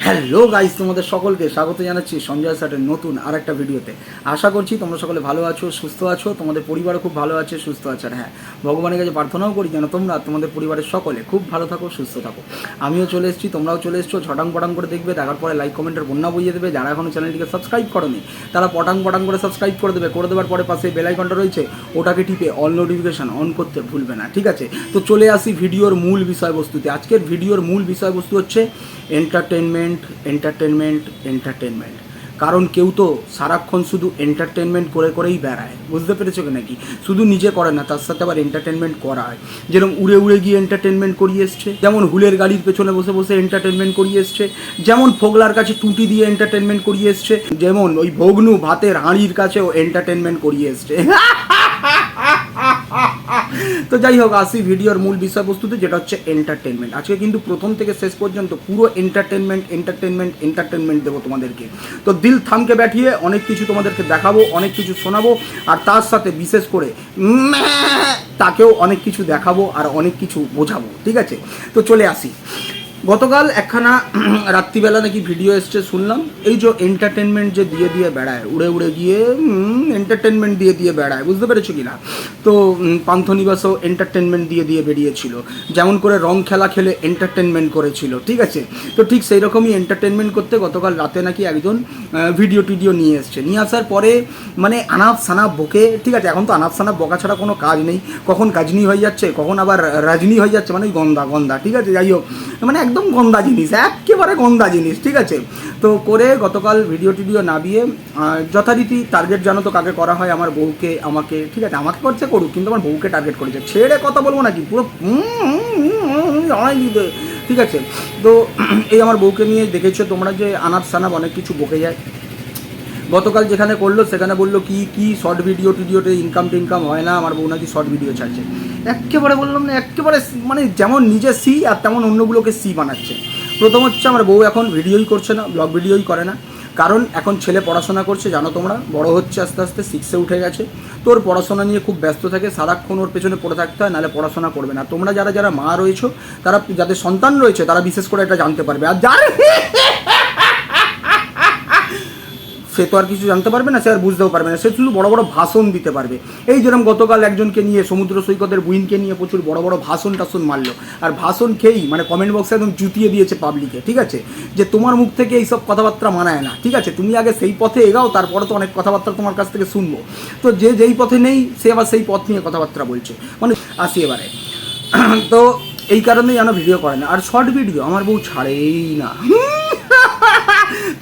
Hello guys, তোমাদের সকলকে স্বাগত জানাচ্ছি সঞ্জয় স্যারের নতুন আর একটা ভিডিওতে। আশা করছি তোমরা সকলে ভালো আছো, সুস্থ আছো, তোমাদের পরিবারও খুব ভালো আছে, সুস্থ আছে। আর হ্যাঁ, ভগবানের কাছে প্রার্থনাও করি যেন তোমরা তোমাদের পরিবারের সকলে খুব ভালো থাকো, সুস্থ থাকো। আমিও চলে এসেছি, তোমরাও চলে এসছো। ঝটাং পটাং করে দেখবে, দেখার পরে লাইক কমেন্টের বন্যা বইয়ে দেবে। যারা এখনও চ্যানেলটিকে সাবস্ক্রাইব করোনি তারা পটাং পটাং করে সাবস্ক্রাইব করে দেবে। করে দেওয়ার পরে পাশে বেল আইকনটা রয়েছে, ওটাকে টিপে অল নোটিফিকেশান অন করতে ভুলবে না, ঠিক আছে? তো চলে আসি ভিডিওর মূল বিষয়বস্তুতে। আজকের ভিডিওর মূল বিষয়বস্তু হচ্ছে এন্টারটেনমেন্ট। কারণ কেউ তো সারাক্ষণ শুধু এন্টারটেনমেন্ট করে করেই বেড়ায়, বুঝতে পেরেছো কি নাকি? শুধু নিজে করে না, তার সাথে আবার এন্টারটেনমেন্ট করা হয়। যেরকম উড়ে উড়ে গিয়ে এন্টারটেনমেন্ট করিয়ে এসছে, যেমন হুলের গাড়ির পেছনে বসে বসে এন্টারটেনমেন্ট করিয়ে এসছে, যেমন ফোগলার কাছে টুটি দিয়ে এন্টারটেনমেন্ট করিয়ে এসছে, যেমন ওই ভগ্নু ভাতের হাঁড়ির কাছেও এন্টারটেনমেন্ট করিয়ে এসছে। তো যাই হোক, আসি ভিডিওর মূল বিষয়বস্তুতে, যেটা হচ্ছে এন্টারটেনমেন্ট। আজকে কিন্তু প্রথম থেকে শেষ পর্যন্ত পুরো এন্টারটেনমেন্ট দেবো তোমাদেরকে। তো দিল থামকে ব্যাঠিয়ে অনেক কিছু তোমাদেরকে দেখাবো, অনেক কিছু শোনাবো, আর তার সাথে বিশেষ করে তাকেও অনেক কিছু দেখাবো আর অনেক কিছু বোঝাবো, ঠিক আছে? তো চলে আসি। গতকাল একখানা রাত্রিবেলা নাকি ভিডিও এসছে, শুনলাম এই যে এন্টারটেনমেন্ট যে দিয়ে দিয়ে বেড়ায়, উড়ে উড়ে গিয়ে এন্টারটেনমেন্ট দিয়ে দিয়ে বেড়ায়, বুঝতে পেরেছো কি না? তো পান্থনিবাসও এন্টারটেনমেন্ট দিয়ে দিয়ে বেরিয়েছিল, যেমন করে রং খেলা খেলে এন্টারটেনমেন্ট করেছিল, ঠিক আছে? তো ঠিক সেই রকমই এন্টারটেনমেন্ট করতে গতকাল রাতে নাকি একজন ভিডিও টিডিও নিয়ে এসছে। নিয়ে আসার পরে মানে আনাপ সানাপ বকে, ঠিক আছে? এখন তো আনাপ সানাপ বকা ছাড়া কোনো কাজ নেই, কখন গাজনি হয়ে যাচ্ছে, কখন আবার রাজনী হয়ে যাচ্ছে, মানে গন্দা, ঠিক আছে? যাই হোক, মানে একদম গন্দা জিনিস, একেবারে গন্দা জিনিস, ঠিক আছে? তো করে গতকাল ভিডিও টিডিও নামিয়ে যথারীতি টার্গেট জানো তো কাকে করা হয়? আমার বউকে, আমাকে, ঠিক আছে? আমাকে করছে করুক, কিন্তু আমার বউকে টার্গেট করেছে। ছেড়ে কথা বলবো নাকি, পুরো ঠিক আছে? তো এই আমার বউকে নিয়ে দেখেছো তোমরা যে আনাপ সানাপ অনেক কিছু বকে যায়। গতকাল যেখানে করলো সেখানে বললো কি শর্ট ভিডিও টিডিওতে ইনকাম হয় না, আমার বউ নাকি শর্ট ভিডিও ছাড়ছে। একেবারে বললাম না, একেবারে মানে যেমন নিজে সি আর তেমন অন্যগুলোকে সি বানাচ্ছে। প্রথম হচ্ছে আমার বউ এখন ভিডিওই করছে না, ব্লগ ভিডিওই করে না, কারণ এখন ছেলে পড়াশোনা করছে, জানো তোমরা, বড় হচ্ছে আস্তে আস্তে, 6-এ উঠে গেছে। তো ওর পড়াশোনা নিয়ে খুব ব্যস্ত থাকে, সারাক্ষণ ওর পেছনে পড়ে থাকতে হয়, নাহলে পড়াশোনা করবে না। তোমরা যারা যারা মা রয়েছো, তারা যাদের সন্তান রয়েছে, তারা বিশেষ করে এটা জানতে পারবে। আর যার সে তো আর কিছু জানতে পারবে না, সে আর বুঝতেও পারবে না, সে শুধু বড় বড় ভাষণ দিতে পারবে। এই যেরকম গতকাল একজনকে নিয়ে, সমুদ্র সৈকতের বুইনকে নিয়ে প্রচুর বড় বড় ভাষণ মারলো, আর ভাষণ খেয়েই মানে কমেন্ট বক্সে একদম জুতিয়ে দিয়েছে পাবলিকে, ঠিক আছে? যে তোমার মুখ থেকে এইসব কথাবার্তা মানায় না, ঠিক আছে? তুমি আগে সেই পথে এগাও, তারপরে তো অনেক কথাবার্তা তোমার কাছ থেকে শুনবো। তো যে যেই পথে নেই, সে আবার সেই পথ নিয়ে কথাবার্তা বলছে, মানে আসি এবারে। তো এই কারণেই যেন ভিডিও করে না। আর শর্ট ভিডিও আমার বউ ছাড়েই না।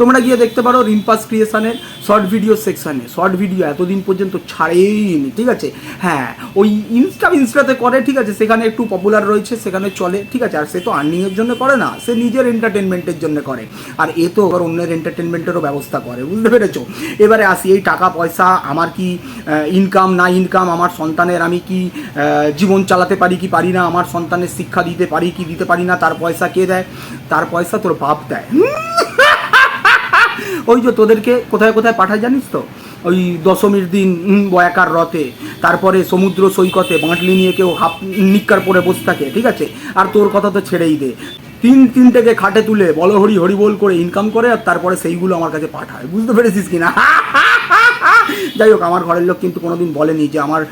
তোমরা গিয়ে দেখতে পারো রিম্পাস ক্রিয়েশনের শর্ট ভিডিও সেকশানে, শর্ট ভিডিও এতদিন পর্যন্ত ছাড়েইনি, ঠিক আছে? হ্যাঁ, ওই ইনস্টাতে করে, ঠিক আছে? সেখানে একটু পপুলার রয়েছে, সেখানে চলে, ঠিক আছে? আর সে তো আর্নিংয়ের জন্য করে না, সে নিজের এন্টারটেনমেন্টের জন্য করে। আর এ তো আবার অন্যের এন্টারটেনমেন্টেরও ব্যবস্থা করে, বুঝতে পেরেছো? এবারে আসি, এই টাকা পয়সা আমার কি ইনকাম না ইনকাম, আমার সন্তানের আমি কি জীবন চালাতে পারি কি পারি না, আমার সন্তানের শিক্ষা দিতে পারি কি দিতে পারি না, তার পয়সা কে দেয়? তার পয়সা তোর বাপ দেয়। ওই যে তোদেরকে কোথায় কোথায় পাঠায় জানিস তো? ওই দশমীর দিন বয়াকার রথে, তারপরে সমুদ্র সৈকতে বাঁটলি নিয়ে কেউ হাফ নিক্কার পরে বসে থাকে, ঠিক আছে? আর তোর কথা তো ছেড়েই দে, তিনটেকে খাটে তুলে বলো হরি হরি বল করে ইনকাম করে, আর তারপরে সেইগুলো আমার কাছে পাঠায়, বুঝতে পেরেছিস কিনা? যাই হোক, আমার ঘরের লোক কিন্তু কোনোদিন বলেনি যে আমার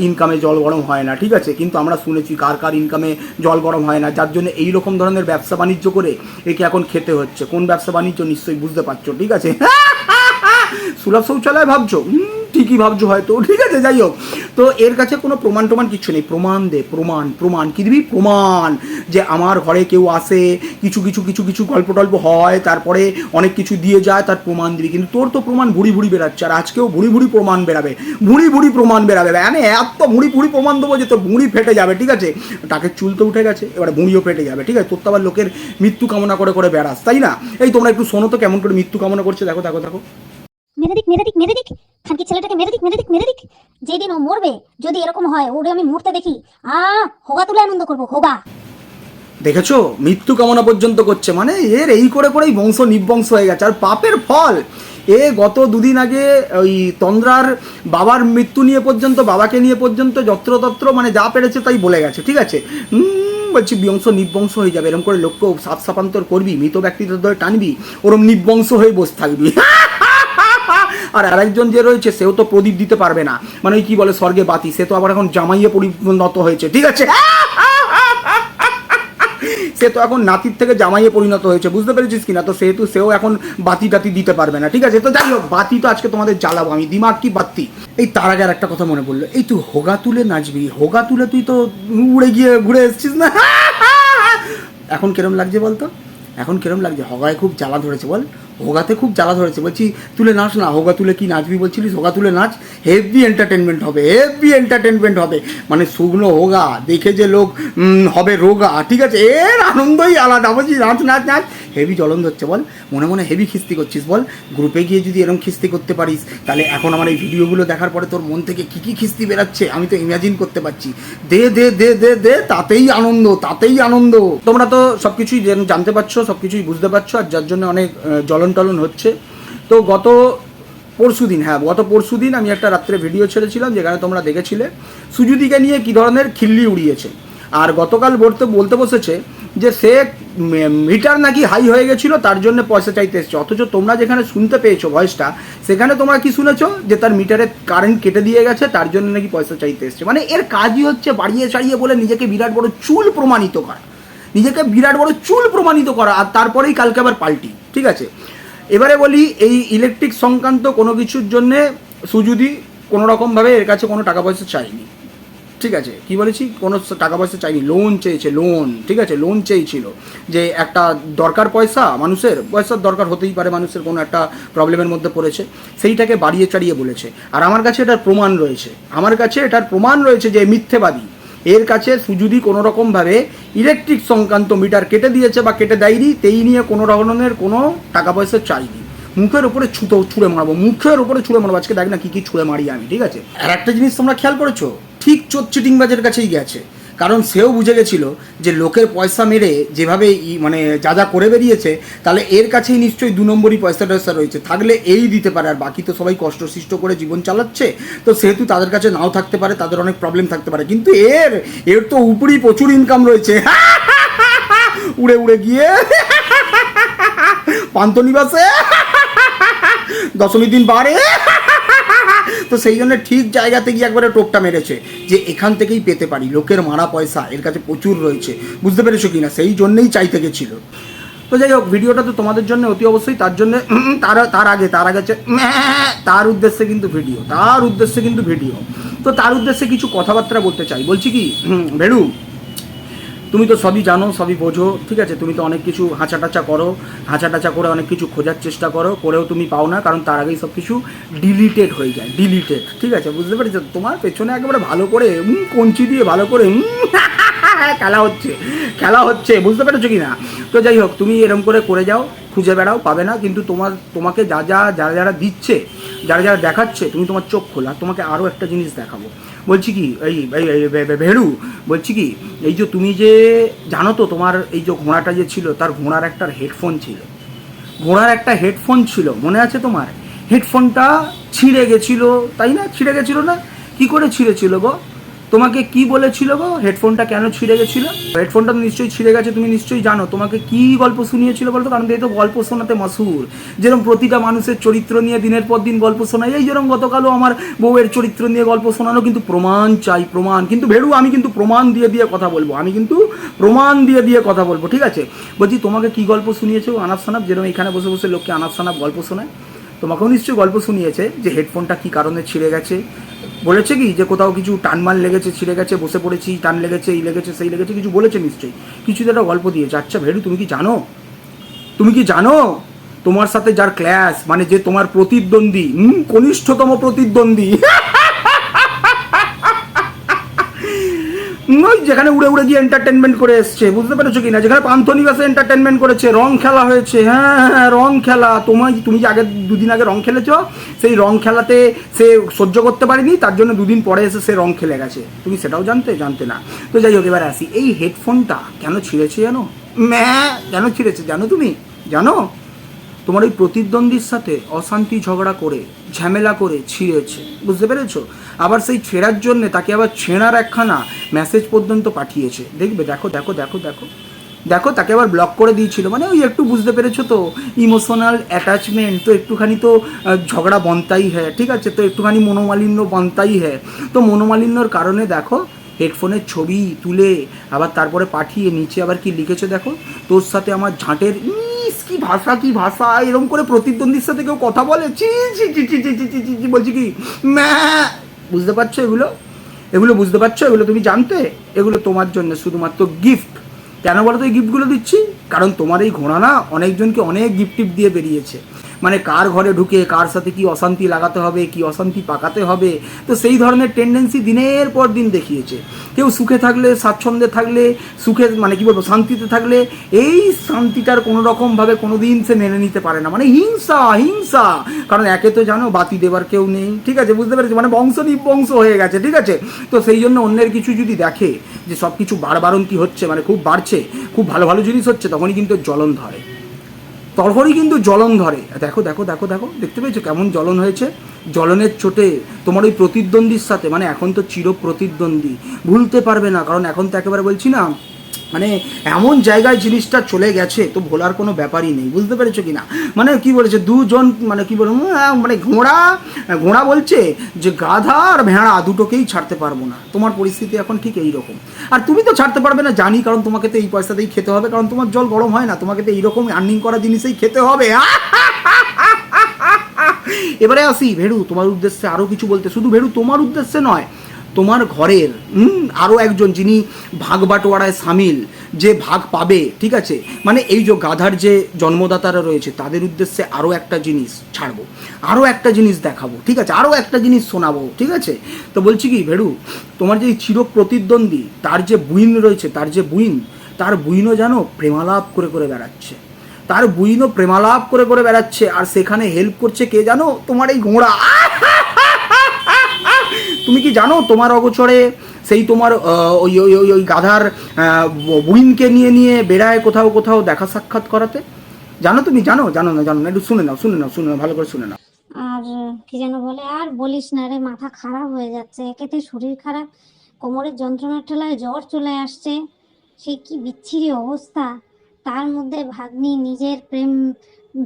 ইনকামে জল গরম হয় না, ঠিক আছে? কিন্তু আমরা শুনেছি কার ইনকামে জল গরম হয় না, যার জন্য এই রকম ধরনের ব্যবসা বাণিজ্য করে একে এখন খেতে হচ্ছে। কোন ব্যবসা বাণিজ্য নিশ্চয়ই বুঝতে পারছো, ঠিক আছে? সুলভ শৌচালয় ভাবছো? ঠিকই ভাবছো হয়তো, ঠিক আছে? যাই হোক, তো এর কাছে কোনো প্রমাণ কিছু নেই। প্রমাণ দে, প্রমাণ কি দিবি? প্রমাণ যে আমার ঘরে কেউ আসে, কিছু গল্প টল্প হয়, তারপরে অনেক কিছু দিয়ে যায়, তার প্রমাণ দিবি। কিন্তু তোর তো প্রমাণ ভুড়ি বেরাচ্ছে, আর আজকেও ভুড়ি প্রমাণ বেরাবে, ভুড়ি প্রমাণ বেরাবে। মানে এত ভুড়ি প্রমাণ দেবো যে তোর ভুড়ি ফেটে যাবে, ঠিক আছে? টাকের চুল তো উঠে গেছে, এবারে ভুড়িও ফেটে যাবে, ঠিক আছে? তোর তো আবার লোকের মৃত্যু কামনা করে বেড়াস, তাই না? এই তোমরা একটু শোনো তো কেমন করে মৃত্যু কামনা করছে, দেখো। মেরে দিক খানকি ছেলেটাকে মেরে দিক। যেদিন ও মরবে, যদি এরকম হয় ওরে আমি মরতে দেখি, হোগা তুলে আনন্দ করবো, হোগা। দেখেছো, মৃত্যু কামনা পর্যন্ত করছে, মানে এর এই করেই বংশ নির্বংশ হয়ে গেছে। আর পাপের ফল, এ গত দুদিন আগে ওই তন্দ্রার বাবার মৃত্যু নিয়ে পর্যন্ত, বাবাকে নিয়ে পর্যন্ত যত্রতত্র মানে যা পেরেছে তাই বলে গেছে, ঠিক আছে? বলছি বিবংশ নিবংশ হয়ে যাবে, এরকম করে লোককে সাপ সাপান্তর করবি, মৃত ব্যক্তিদের ধরে টানবি, ওরম নিবংশ হয়ে বসে থাকবি। আর আরেকজন যে রয়েছে সেও তো প্রদীপ দিতে পারবে না, মানে ওই কি বলে স্বর্গে বাতি, সে তো আবার এখন জামাইয়ে পরিণত হয়েছে, ঠিক আছে, সে তো এখন নাতির থেকে জামাইয়ে পরিণত হয়েছে, বুঝতে পেরেছিস কিনা, তো সেহেতু সেও এখন বাতি টাতি দিতে পারবে না, ঠিক আছে। তো যাই হোক, বাতি তো আজকে তোমাদের জ্বালাবো আমি, দিমাগ কি বাতি। এই তার আগে আর একটা কথা মনে পড়লো, এই তুই হোগা তুলে নাচবি, হোগা তুলে তুই তো উড়ে গিয়ে ঘুরে এসছিস না, এখন কিরম লাগছে বলতো, এখন কিরম লাগছে, হোগায় খুব জ্বালা ধরেছে বল, হোগাতে খুব জ্বালা ধরেছে, বলছি তুলে নাচ না, হোগা তুলে কি নাচবি বলছিলিস, হোগা তুলে নাচ, হেভি এন্টারটেনমেন্ট হবে, হেভি এন্টারটেনমেন্ট হবে, মানে শুকনো হোগা দেখে যে লোক হবে রোগা, ঠিক আছে, এর আনন্দই আলাদা, বলছি নাচ নাচ নাচ, হেভি জ্বলন ধরছে বল, মনে মনে হেভি খিস্তি করছিস বল, গ্রুপে গিয়ে যদি এরকম খিস্তি করতে পারিস তাহলে এখন আমার এই ভিডিওগুলো দেখার পরে তোর মন থেকে কী কী খিস্তি বেরাচ্ছে আমি তো ইমাজিন করতে পারছি, দে দে দে দে দে, তাতেই আনন্দ, তাতেই আনন্দ। তোমরা তো সব কিছুই জানতে পারছো, সব কিছুই বুঝতে পারছো, আর যার জন্য অনেক জ্বলন টলন হচ্ছে। তো গত পরশুদিন আমি একটা রাত্রে ভিডিও ছেড়েছিলাম যেখানে তোমরা দেখেছিলে সুজুদিকে নিয়ে কী ধরনের খিল্লি উড়িয়েছে, আর গতকাল বলতে বসেছে যে সে মিটার নাকি হাই হয়ে গেছিলো তার জন্য পয়সা চাইতে এসছে, অথচ তোমরা যেখানে শুনতে পেয়েছো ভয়েসটা সেখানে তোমরা কি শুনেছো যে তার মিটারে কারেন্ট কেটে দিয়ে গেছে তার জন্য নাকি পয়সা চাইতে এসছে। মানে এর কাজই হচ্ছে বাড়িয়ে চাড়িয়ে বলে নিজেকে বিরাট বড় চুল প্রমাণিত করা, নিজেকে বিরাট বড় চুল প্রমাণিত করা, আর তারপরেই কালকে আবার পাল্টি, ঠিক আছে। এবারে বলি, এই ইলেকট্রিক সংক্রান্ত কোনো কিছুর জন্যে সুজুদি কোনোরকমভাবে এর কাছে কোনো টাকা পয়সা চায়নি, ঠিক আছে, কি বলেছি, কোনো টাকা পয়সা চাইনি, লোন চেয়েছে, লোন, ঠিক আছে, লোন চেয়েছিল যে একটা দরকার পয়সা, মানুষের পয়সার দরকার হতেই পারে, মানুষের কোনো একটা প্রবলেমের মধ্যে পড়েছে, সেইটাকে বাড়িয়ে চাড়িয়ে বলেছে। আর আমার কাছে এটার প্রমাণ রয়েছে, যে মিথ্যেবাদী, এর কাছে সুজুদি কোনো রকমভাবে ইলেকট্রিক সংক্রান্ত মিটার কেটে দিয়েছে বা কেটে দেয়নি, তেই নিয়ে কোনো রকমের কোনো টাকা পয়সা চাইনি। মুখের উপরে ছুঁড়ে মারবো, আজকে দেখ না কী ছুঁড়ে মারি আমি, ঠিক আছে। আর একটা জিনিস তোমরা খেয়াল করেছো, ঠিক চোর চিটিংবাজের কাছেই গেছে, কারণ সেও বুঝে গেছিলো যে লোকের পয়সা মেরে যেভাবে মানে যা করে বেরিয়েছে, তাহলে এর কাছেই নিশ্চয়ই 2 নম্বরই পয়সা টয়সা রয়েছে, থাকলে এই দিতে পারে, আর বাকি তো সবাই কষ্টসৃষ্ট করে জীবন চালাচ্ছে, তো সেহেতু তাদের কাছে নাও থাকতে পারে, তাদের অনেক প্রবলেম থাকতে পারে, কিন্তু এর তো উপরই প্রচুর ইনকাম রয়েছে, উড়ে উড়ে গিয়ে পান্থনিবাসে দশমীর দিন বাড়ে, তো সেই জন্য ঠিক জায়গাতে গিয়ে একবারে টোপটা মেরেছে যে এখান থেকেই পেতে পারি, লোকের মারা পয়সা এর কাছে প্রচুর রয়েছে, বুঝতে পেরেছো কি না, সেই জন্যেই চাইতে গেছিল। তো যাই হোক, ভিডিওটা তো তোমাদের জন্য অতি অবশ্যই, তার জন্য তার উদ্দেশ্যে কিন্তু ভিডিও, তো তার উদ্দেশ্যে কিছু কথাবার্তা বলতে চাই। বলছি কি ভেড়ু, তুমি তো সবই জানো, সবই বোঝো, ঠিক আছে, তুমি তো অনেক কিছু হাঁচাটাচা করে অনেক কিছু খোঁজার চেষ্টা করেও তুমি পাও না, কারণ তার আগেই সব কিছু ডিলিটেড হয়ে যায়, ঠিক আছে, বুঝতে পেরেছো, তোমার পেছনে একেবারে ভালো করে কঞ্চি দিয়ে ভালো করে খেলা হচ্ছে, বুঝতে পেরেছো কি না। তো যাই হোক, তুমি এরকম করে যাও, খুঁজে বেড়াও, পাবে না, কিন্তু তোমাকে যারা দিচ্ছে, যারা দেখাচ্ছে, তুমি তোমার চোখ খোলা, তোমাকে আরও একটা জিনিস দেখাবো। বলছি কি এই ভেড়ু, বলছি কি, এই যে তুমি যে জানো তো, তোমার এই যে ঘোড়াটা যে ছিল, তার ঘোড়ার একটা হেডফোন ছিল, মনে আছে তোমার? হেডফোনটা ছিঁড়ে গেছিলো, তাই না? ছিঁড়ে গেছিলো না? কি করে ছিঁড়েছিল গো? তোমাকে কি বলেছিল গো হেডফোনটা কেন ছিঁড়ে গেছিলো? হেডফোনটা তো নিশ্চয়ই ছিঁড়ে গেছে, তুমি নিশ্চয়ই জানো। তোমাকে কি গল্প শুনিয়েছিল বলতো? কারণ এই তো গল্প শোনাতে মাসুর, যেরকম প্রতিটা মানুষের চরিত্র নিয়ে দিনের পর দিন গল্প শোনায়, এই যেরকম গতকালও আমার বউয়ের চরিত্র নিয়ে গল্প শোনানো, কিন্তু প্রমাণ চাই, প্রমাণ। কিন্তু ভেড়ু, আমি কিন্তু প্রমাণ দিয়ে কথা বলবো, ঠিক আছে? বলছি, তোমাকে কি গল্প শুনিয়েছে আনাপ সানাপ, যেরকম এখানে বসে বসে লোককে আনাপ সানাপ গল্প শোনায়? তোমাকেও নিশ্চয়ই গল্প শুনিয়েছে যে হেডফোনটা কি কারণে ছিঁড়ে গেছে, বলেছে কি যে কোথাও কিছু টানমান লেগেছে, ছিঁড়ে গেছে, বসে পড়েছি, টান লেগেছে, এই লেগেছে, সেই লেগেছে, কিছু বলেছে নিশ্চয়ই, কিছু একটা গল্প দিয়েছে। আচ্ছা ভেড়ু, তুমি কি জানো তোমার সাথে যার ক্ল্যাশ, মানে যে তোমার প্রতিদ্বন্দ্বী, কনিষ্ঠতম প্রতিদ্বন্দ্বী, ওই যেখানে উড়ে উড়ে গিয়ে এন্টারটেনমেন্ট করে এসছে, বুঝতে পেরেছো কিনা? যেখানে পান্থনিবাসে এন্টারটেনমেন্ট করেছে, রং খেলা হয়েছে, হ্যাঁ রং খেলা, তুমি যে দুদিন আগে রং খেলেছো, সেই রং খেলাতে সে সহ্য করতে পারেনি, তার জন্য দুদিন পরে এসে সে রং খেলে গেছে। তুমি সেটাও জানতে না। তো যাই হোক, এবার আসি, এই হেডফোনটা কেন ছিঁড়েছে জানো? কেন ছিঁড়েছে জানো? তুমি জানো? তোমার ওই প্রতিদ্বন্দ্বীর সাথে অশান্তি ঝগড়া করে ঝামেলা করে ছিঁড়েছে, বুঝতে পেরেছো? আবার সেই ছেঁড়ার জন্যে তাকে আবার ছেঁড়ার একখানা মেসেজ পর্যন্ত পাঠিয়েছে, দেখবে, দেখো দেখো দেখো দেখো দেখো, তাকে আবার ব্লক করে দিয়েছিল। মানে ওই একটু বুঝতে পেরেছো তো, ইমোশনাল অ্যাটাচমেন্ট তো একটুখানি তো ঝগড়া বনতাই হ্যাঁ, ঠিক আছে? তো একটুখানি মনোমালিন্য বনতাই হ্যাঁ। তো মনোমালিন্যর কারণে দেখো হেডফোনের ছবি তুলে আবার তারপরে পাঠিয়ে নিচে আবার কি লিখেছে দেখো, তোর সাথে আমার ঝাঁটের কি ভাষা, কি ভাষা! এরকম করে প্রতিদ্বন্দ্বীর সাথে কেউ কথা বলে? চি চি চি চি চি চি চি চি, বলছি কি বুঝতে পারছো এগুলো? এগুলো বুঝতে পারছো? এগুলো তুমি জানতে? এগুলো তোমার জন্য শুধুমাত্র গিফট। কেন বলো তো এই গিফটগুলো দিচ্ছি? কারণ তোমার এই ঘোড়া না অনেকজনকে অনেক গিফট টিপ দিয়ে বেরিয়েছে, মানে কার ঘরে ঢুকে কার সাথে কি অশান্তি লাগাতে হবে, কি অশান্তি পাকাতে হবে, তো সেই ধরনের টেন্ডেন্সি দিনের পর দিন দেখিয়েছে। কেউ সুখে থাকলে, স্বাচ্ছন্দ্যে থাকলে, সুখে মানে কি বলবো, শান্তিতে থাকলে এই শান্তিটার কোনো রকমভাবে কোনো দিন সে মেনে নিতে পারে না, মানে হিংসা হিংসা। কারণ একে তো জানো বাতি দেবার কেউ নেই, ঠিক আছে? বুঝতে পেরেছি, মানে বংশ নিবংশ হয়ে গেছে, ঠিক আছে? তো সেই জন্য অন্যের কিছু যদি দেখে যে সব কিছু বাড়বাড়ন্তি হচ্ছে, মানে খুব বাড়ছে, খুব ভালো ভালো জিনিস হচ্ছে, তখনই কিন্তু জ্বলন ধরে, তখনই কিন্তু জ্বলন ধরে। দেখো দেখো দেখো দেখো, দেখতে পেয়েছো কেমন জ্বলন হয়েছে? জ্বলনের চোটে তোমার ওই প্রতিদ্বন্দ্বীর সাথে, মানে এখন তো চির প্রতিদ্বন্দ্বী, ভুলতে পারবে না, কারণ এখন তো একেবারে বলছি না, মানে এমন জায়গায় জিনিসটা চলে গেছে তো ভোলার কোনো ব্যাপারই নেই, বুঝতে পেরেছো কি না? মানে কি বলেছে দুজন, মানে কি বলবো, মানে ঘোড়া বলছে যে গাধা আর ভেড়া দুটোকেই ছাড়তে পারবো না। তোমার পরিস্থিতি এখন ঠিক এই রকম, আর তুমি তো ছাড়তে পারবে না জানি, কারণ তোমাকে তো এই পয়সাতেই খেতে হবে, কারণ তোমার জল গরম হয় না, তোমাকে তো এইরকম আর্নিং করা জিনিসেই খেতে হবে। এবারে আসি ভেড়ু তোমার উদ্দেশ্যে আরও কিছু বলতে, শুধু ভেড়ু তোমার উদ্দেশ্যে নয়, তোমার ঘরের আরও একজন যিনি ভাগ বাটোয়ারায় সামিল, যে ভাগ পাবে, ঠিক আছে? মানে এই যে গাধার যে জন্মদাতারা রয়েছে তাদের উদ্দেশ্যে আরও একটা জিনিস ছাড়বো, আরও একটা জিনিস দেখাবো, ঠিক আছে? আরও একটা জিনিস শোনাবো, ঠিক আছে? তো বলছি কি ভেড়ু, তোমার যে চির প্রতিদ্বন্দ্বী তার যে বুইন রয়েছে, তার বুইনও জানো প্রেমালাপ করে করে বেড়াচ্ছে, তার বুইনও প্রেমালাপ করে করে বেড়াচ্ছে, আর সেখানে হেল্প করছে কে জানো? তোমার এই ঘোড়া। তুমি কি জানো তোমার অগোচরে সেই তোমার ওই ওই ওই ওই গাধার বুইনকে নিয়ে নিয়ে বেড়ায় কোথাও কোথাও দেখা সাক্ষাৎ করাতে? জানো তুমি? জানো জানো না জানো না, একটু শুনে নাও, ভালো করে শুনে নাও। আর কি যেন বলে, আর বলিস না রে, মাথা খারাপ হয়ে যাচ্ছে, একেতে শরীর খারাপ, কোমরের যন্ত্রণার ঠেলায় জ্বর চলে আসছে, সে কি বিচ্ছিরি অবস্থা। তার মধ্যে ভাগ্নি নিজের প্রেম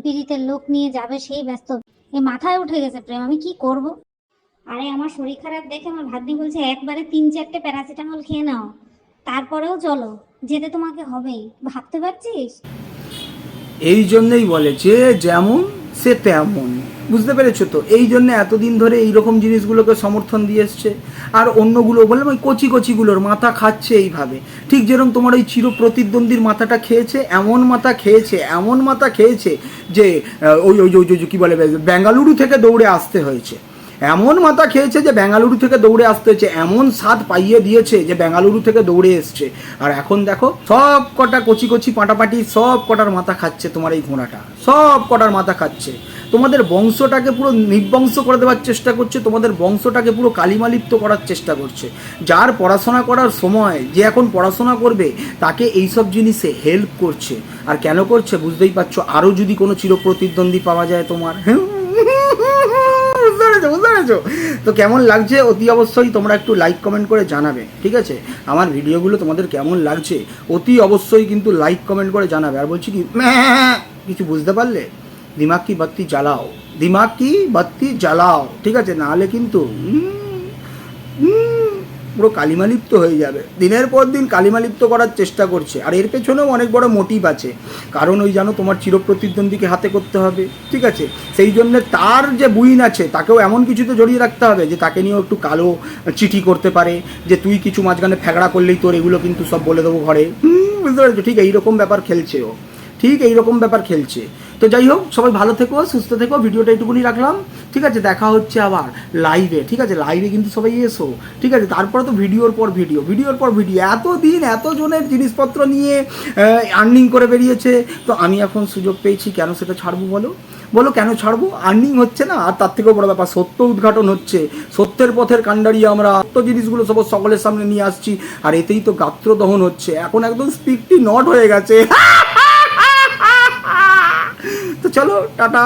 পীড়িতের লোক নিয়ে যাবে সেই ব্যস্ত, এই মাথায় উঠে গেছে প্রেম, আমি কি করব? আরে আমার শরীর খারাপ দেখে আমার ভাগ্নি বলছে একবারে 3-4টে প্যারাসিটামল খেয়ে নাও, তারপরেও চলো, যেতে তোমাকে হবেই, ভাবতে পারছিস? এই জন্যই বলে যে যেমন সে তেমন, বুঝতে পেরেছো তো? এই জন্য এতদিন ধরে এইরকম জিনিসগুলোকে সমর্থন দিয়ে এসছে, আর অন্যগুলো বললাম ওই কচি কচিগুলোর মাথা খাচ্ছে এইভাবে, ঠিক যেরকম তোমার ওই চির প্রতিদ্বন্দ্বীর মাথাটা খেয়েছে, এমন মাথা খেয়েছে যে ওই ওই ওই কী বলে, বেঙ্গালুরু থেকে দৌড়ে আসতে হয়েছে, এমন মাথা খেয়েছে যে বেঙ্গালুরু থেকে দৌড়ে আসতে হয়েছে, এমন স্বাদ পাইয়ে দিয়েছে যে বেঙ্গালুরু থেকে দৌড়ে এসছে। আর এখন দেখো সব কটা কচি কচি পাটাপাটি সব কটার মাথা খাচ্ছে তোমার এই ঘোড়াটা, সব কটার মাথা খাচ্ছে, তোমাদের বংশটাকে পুরো নির্বংশ করে দেওয়ার চেষ্টা করছে, তোমাদের বংশটাকে পুরো কালিমালিপ্ত করার চেষ্টা করছে। যার পড়াশোনা করার সময়, যে এখন পড়াশোনা করবে, তাকে এইসব জিনিসে হেল্প করছে। আর কেন করছে বুঝতেই পারছো, আরও যদি কোনো চিরপ্রতিদ্বন্দ্বী পাওয়া যায় তোমার, বুঝতে পেরেছো? তো কেমন লাগছে অতি অবশ্যই তোমরা একটু লাইক কমেন্ট করে জানাবে, ঠিক আছে? আমার ভিডিওগুলো তোমাদের কেমন লাগছে অতি অবশ্যই কিন্তু লাইক কমেন্ট করে জানাবে। আর বলছি কি, কিছু বুঝতে পারলে দিমাগ কি বাত্তি জ্বালাও, ঠিক আছে? নাহলে কিন্তু পুরো কালিমালিপ্ত হয়ে যাবে, দিনের পর দিন কালিমালিপ্ত করার চেষ্টা করছে। আর এর পেছনেও অনেক বড় মোটিভ আছে, কারণ ওই জানো তোমার চিরপ্রতিদ্বন্দ্বীকে হাতে করতে হবে, ঠিক আছে? সেই জন্য তার যে বুইন আছে তাকেও এমন কিছুতে জড়িয়ে রাখতে হবে যে তাকে নিয়েও একটু কালো চিঠি করতে পারে, যে তুই কিছু মাঝখানে ফ্যাগড়া করলেই তোর এগুলো কিন্তু সব বলে দেবো ঘরে, বুঝতে পারছো? ঠিক এইরকম ব্যাপার খেলছে ও, তো যাই হোক, সবাই ভালো থেকো, সুস্থ থেকো, ভিডিওটা এইটুকুনি রাখলাম, ঠিক আছে? দেখা হচ্ছে আবার লাইভে, ঠিক আছে? লাইভে কিন্তু সবাই এসো, ঠিক আছে? তারপরে তো ভিডিওর পর ভিডিও, এতদিন এতজনের জিনিসপত্র নিয়ে আর্নিং করে বেরিয়েছে, তো আমি এখন সুযোগ পেয়েছি, কেন সেটা ছাড়বো বলো কেন ছাড়বো? আর্নিং হচ্ছে না, আর তার থেকেও বড় ব্যাপার সত্য উদ্ঘাটন হচ্ছে, সত্যের পথের কাণ্ডারি আমরা, সত্য জিনিসগুলো সব সকলের সামনে নিয়ে আসছি, আর এতেই তো গাত্র দহন হচ্ছে, এখন একদম স্পিকটি নট হয়ে গেছে। তো চলো টাটা।